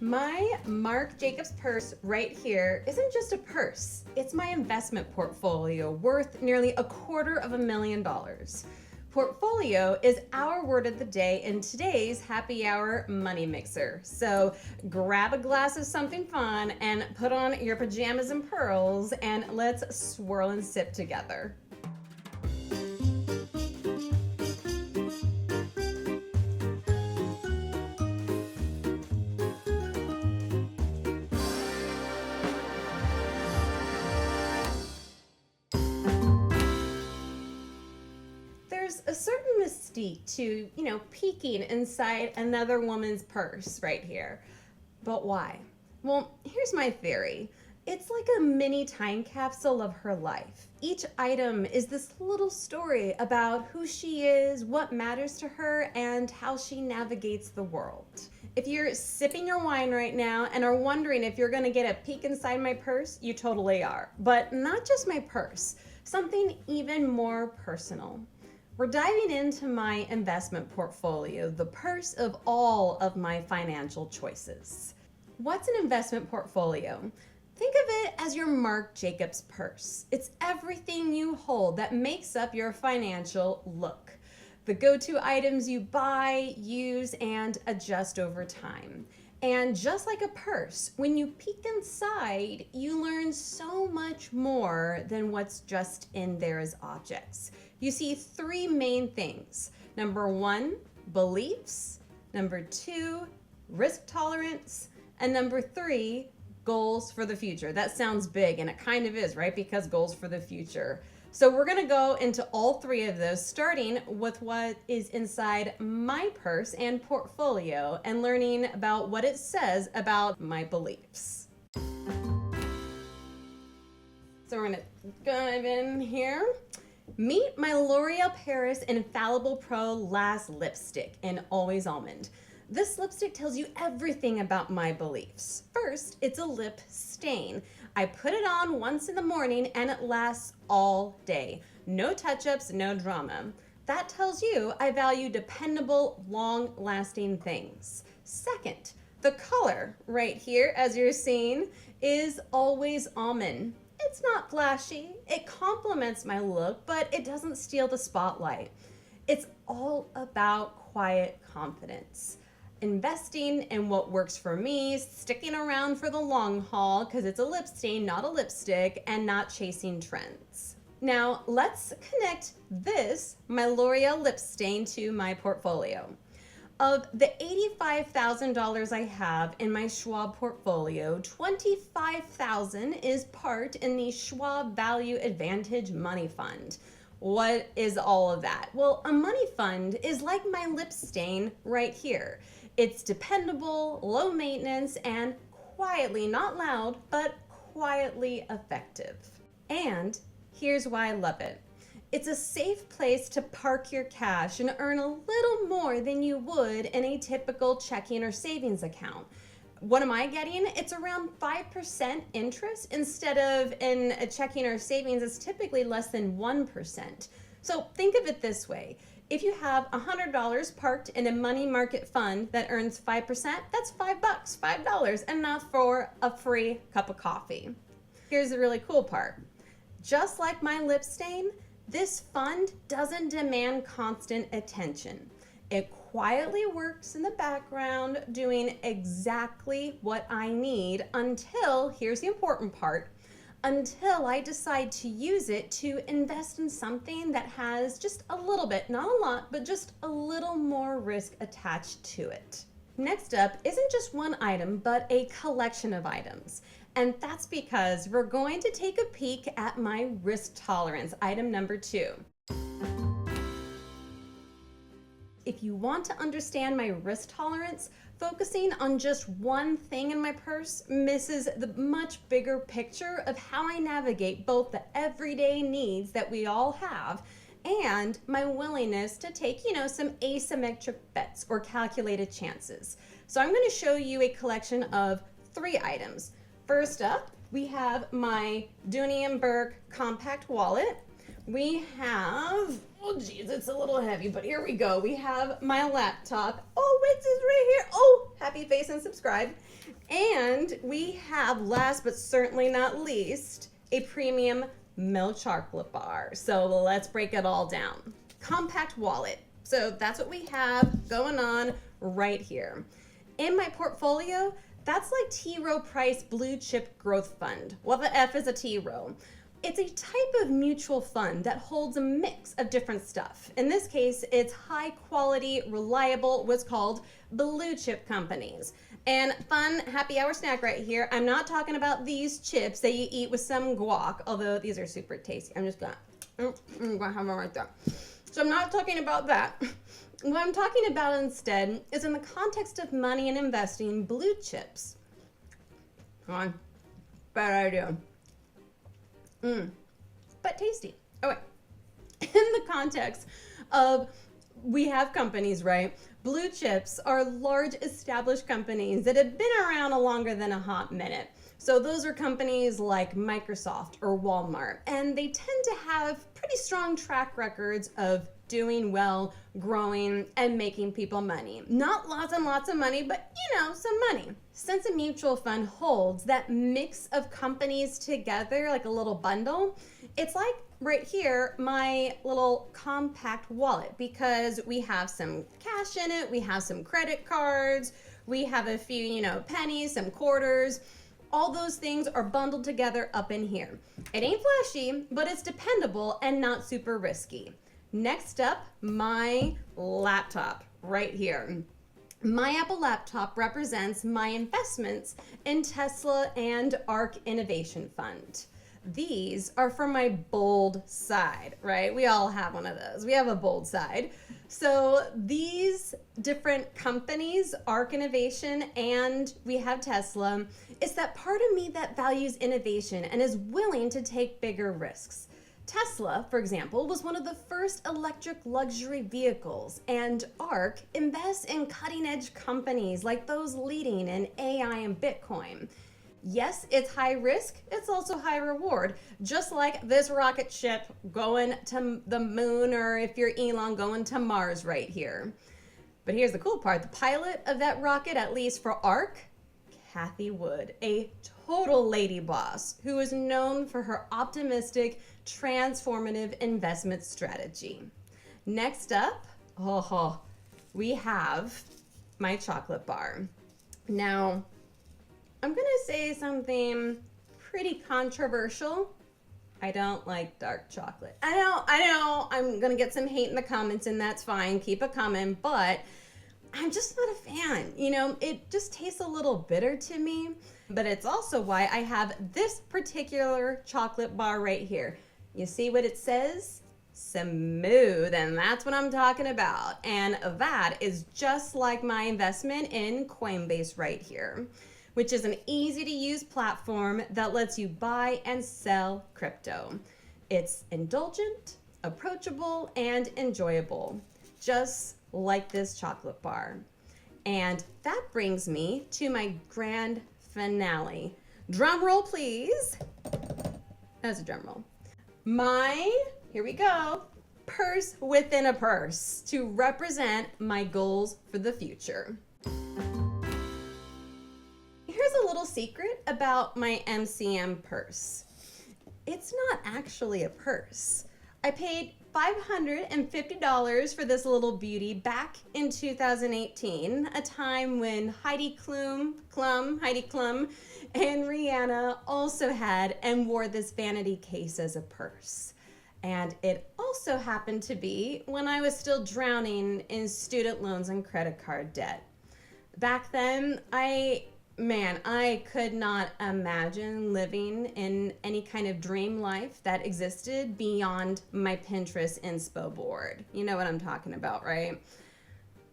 My Marc Jacobs purse right here isn't just a purse, it's my investment portfolio worth nearly $250,000. Portfolio is our word of the day in today's happy hour money mixer. So grab a glass of something fun and put on your pajamas and pearls and let's swirl and sip together. There's a certain mystique to, peeking inside another woman's purse right here. But why? Well, here's my theory. It's like a mini time capsule of her life. Each item is this little story about who she is, what matters to her, and how she navigates the world. If you're sipping your wine right now and are wondering if you're gonna get a peek inside my purse, you totally are. But not just my purse, something even more personal. We're diving into my investment portfolio, the purse of all of my financial choices. What's an investment portfolio? Think of it as your Marc Jacobs purse. It's everything you hold that makes up your financial look. The go-to items you buy, use, and adjust over time. And just like a purse, when you peek inside, you learn so much more than what's just in there as objects. You see three main things. Number one, beliefs. Number two, risk tolerance. And number three, goals for the future. That sounds big, and it kind of is, right? Because goals for the future. So we're gonna go into all three of those, starting with what is inside my purse and portfolio and learning about what it says about my beliefs. So we're gonna dive in here. Meet my L'Oreal Paris Infallible Pro Lash Lipstick in Always Almond. This lipstick tells you everything about my beliefs. First, it's a lip stain. I put it on once in the morning and it lasts all day. No touch-ups, no drama. That tells you I value dependable, long-lasting things. Second, the color right here, as you're seeing, is Always Almond. It's not flashy, it complements my look, but it doesn't steal the spotlight. It's all about quiet confidence. Investing in what works for me, sticking around for the long haul because it's a lip stain, not a lipstick, and not chasing trends. Now let's connect this, my L'Oreal lip stain, to my portfolio. Of the $85,000 I have in my Schwab portfolio, $25,000 is part in the Schwab Value Advantage Money Fund. What is all of that? Well, a money fund is like my lip stain right here. It's dependable, low maintenance, and quietly, not loud, but quietly effective. And here's why I love it. It's a safe place to park your cash and earn a little more than you would in a typical checking or savings account. What am I getting? It's around 5% interest instead of in a checking or savings, it's typically less than 1%. So think of it this way. If you have $100 parked in a money market fund that earns 5%, that's $5, $5, enough for a free cup of coffee. Here's the really cool part. Just like my lip stain, this fund doesn't demand constant attention. It quietly works in the background doing exactly what I need until, here's the important part, until I decide to use it to invest in something that has just a little bit, not a lot, but just a little more risk attached to it. Next up isn't just one item, but a collection of items. And that's because we're going to take a peek at my risk tolerance, item number 2. If you want to understand my risk tolerance, focusing on just one thing in my purse misses the much bigger picture of how I navigate both the everyday needs that we all have and my willingness to take, some asymmetric bets or calculated chances. So I'm going to show you a collection of 3 items. First up, we have my Dooney Bourke compact wallet. We have Oh, geez, it's a little heavy, but here we go. We have my laptop. Oh, it's right here. Oh, happy face and subscribe. And we have, last but certainly not least, a premium milk chocolate bar. So let's break it all down. Compact wallet. So that's what we have going on right here. In my portfolio, that's like T. Rowe Price Blue Chip Growth Fund. Well, the F is a T. Rowe. It's a type of mutual fund that holds a mix of different stuff. In this case, it's high quality, reliable, what's called blue chip companies. And fun happy hour snack right here. I'm not talking about these chips that you eat with some guac, although these are super tasty. I'm gonna have them right there. So I'm not talking about that. What I'm talking about instead is in the context of money and investing, blue chips. Come on, bad idea. But tasty. Oh wait, in the context of we have companies, right? Blue chips are large established companies that have been around longer than a hot minute. So those are companies like Microsoft or Walmart, and they tend to have pretty strong track records of doing well, growing, and making people money. Not lots and lots of money, but some money. Since a mutual fund holds that mix of companies together, like a little bundle, it's like right here, my little compact wallet, because we have some cash in it, we have some credit cards, we have a few, pennies, some quarters. All those things are bundled together up in here. It ain't flashy, but it's dependable and not super risky. Next up, my laptop right here. My Apple laptop represents my investments in Tesla and ARK Innovation Fund. These are for my bold side, right? We all have one of those. We have a bold side. So these different companies, ARK Innovation and we have Tesla, it's that part of me that values innovation and is willing to take bigger risks. Tesla, for example, was one of the first electric luxury vehicles, and ARK invests in cutting-edge companies like those leading in AI and Bitcoin. Yes, it's high risk, it's also high reward, just like this rocket ship going to the moon, or if you're Elon, going to Mars right here. But here's the cool part, the pilot of that rocket, at least for ARK, Cathie Wood, a total lady boss who is known for her optimistic, transformative investment strategy. Next up, we have my chocolate bar. Now, I'm gonna say something pretty controversial. I don't like dark chocolate. I know, I'm gonna get some hate in the comments, and that's fine, keep it coming, but I'm just not a fan. It just tastes a little bitter to me, but it's also why I have this particular chocolate bar right here. You see what it says? Smooth, and that's what I'm talking about. And that is just like my investment in Coinbase right here, which is an easy to use platform that lets you buy and sell crypto. It's indulgent, approachable, and enjoyable, just like this chocolate bar. And that brings me to my grand finale. Drum roll, please. That's a drum roll. Here we go, purse within a purse to represent my goals for the future. Here's a little secret about my MCM purse. It's not actually a purse. I paid $550 for this little beauty back in 2018, a time when Heidi Klum, and Rihanna also had and wore this vanity case as a purse. And it also happened to be when I was still drowning in student loans and credit card debt. Back then, I could not imagine living in any kind of dream life that existed beyond my Pinterest inspo board. You know what I'm talking about, right?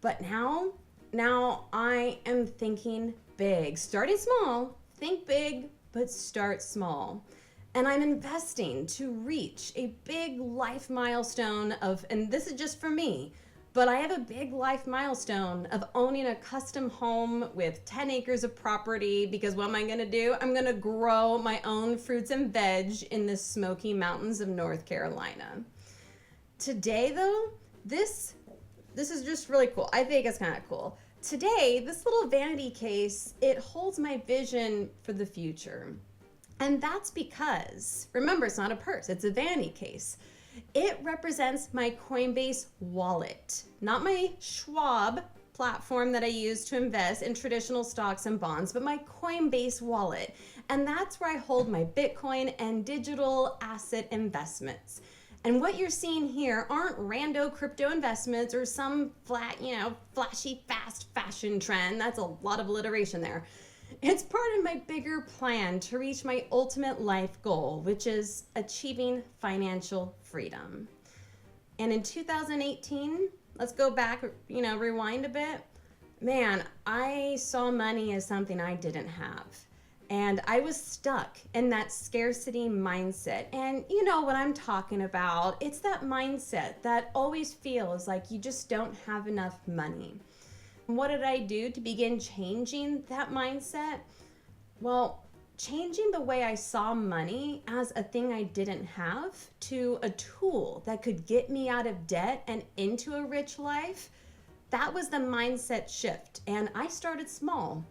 But now I am thinking big. Starting small, think big, but start small. And I'm investing to reach a big life milestone and this is just for me, but I have a big life milestone of owning a custom home with 10 acres of property, because what am I gonna do? I'm gonna grow my own fruits and veg in the Smoky Mountains of North Carolina. Today though, this is just really cool. I think it's kind of cool. Today, this little vanity case, it holds my vision for the future. And that's because, remember, it's not a purse, it's a vanity case. It represents my Coinbase wallet, not my Schwab platform that I use to invest in traditional stocks and bonds, but my Coinbase wallet. And that's where I hold my Bitcoin and digital asset investments. And what you're seeing here aren't rando crypto investments or some flashy fast fashion trend. That's a lot of alliteration there. It's part of my bigger plan to reach my ultimate life goal, which is achieving financial freedom. And in 2018, let's go back, rewind a bit. Man, I saw money as something I didn't have. And I was stuck in that scarcity mindset. And you know what I'm talking about. It's that mindset that always feels like you just don't have enough money. What did I do to begin changing that mindset? Well, changing the way I saw money as a thing I didn't have to a tool that could get me out of debt and into a rich life, that was the mindset shift. And I started small.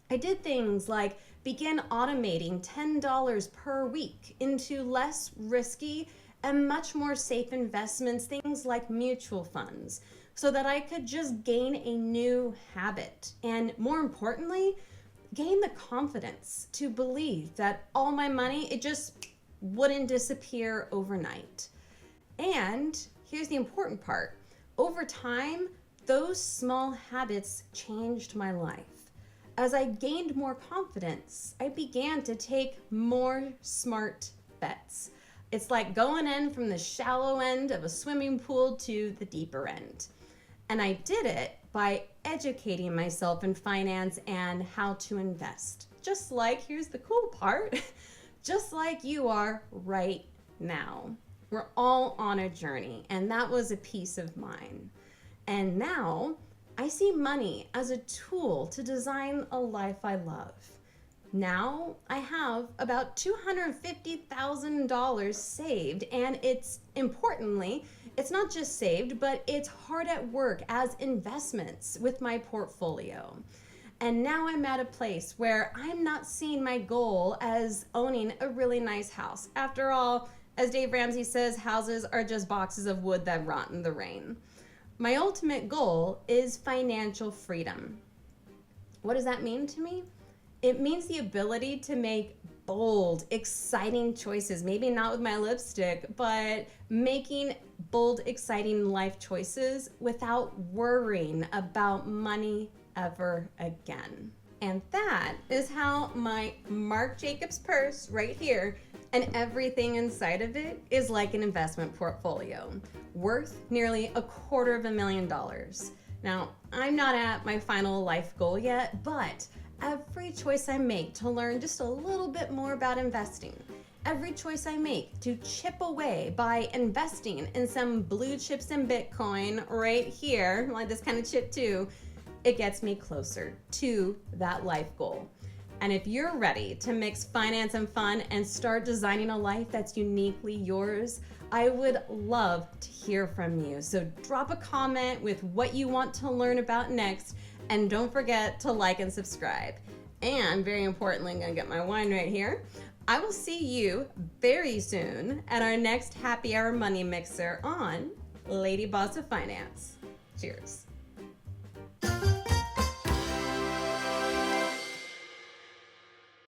I did things like begin automating $10 per week into less risky and much more safe investments, things like mutual funds, so that I could just gain a new habit. And more importantly, gain the confidence to believe that all my money, it just wouldn't disappear overnight. And here's the important part. Over time, those small habits changed my life. As I gained more confidence, I began to take more smart bets. It's like going in from the shallow end of a swimming pool to the deeper end. And I did it by educating myself in finance and how to invest. Just like, here's the cool part, just like you are right now. We're all on a journey, and that was a peace of mind. And now I see money as a tool to design a life I love. Now I have about $250,000 saved, and importantly, it's not just saved, but it's hard at work as investments with my portfolio. And now I'm at a place where I'm not seeing my goal as owning a really nice house. After all, as Dave Ramsey says, houses are just boxes of wood that rot in the rain. My ultimate goal is financial freedom. What does that mean to me? It means the ability to make bold, exciting choices. Maybe not with my lipstick, but making bold, exciting life choices without worrying about money ever again. And that is how my Marc Jacobs purse right here and everything inside of it is like an investment portfolio worth nearly $250,000. Now, I'm not at my final life goal yet, but every choice I make to learn just a little bit more about investing, every choice I make to chip away by investing in some blue chips in Bitcoin right here, like this kind of chip too, it gets me closer to that life goal. And if you're ready to mix finance and fun and start designing a life that's uniquely yours, I would love to hear from you. So drop a comment with what you want to learn about next, and don't forget to like and subscribe. And very importantly, I'm gonna get my wine right here. I will see you very soon at our next Happy Hour Money Mixer on Lady Boss of Finance. Cheers.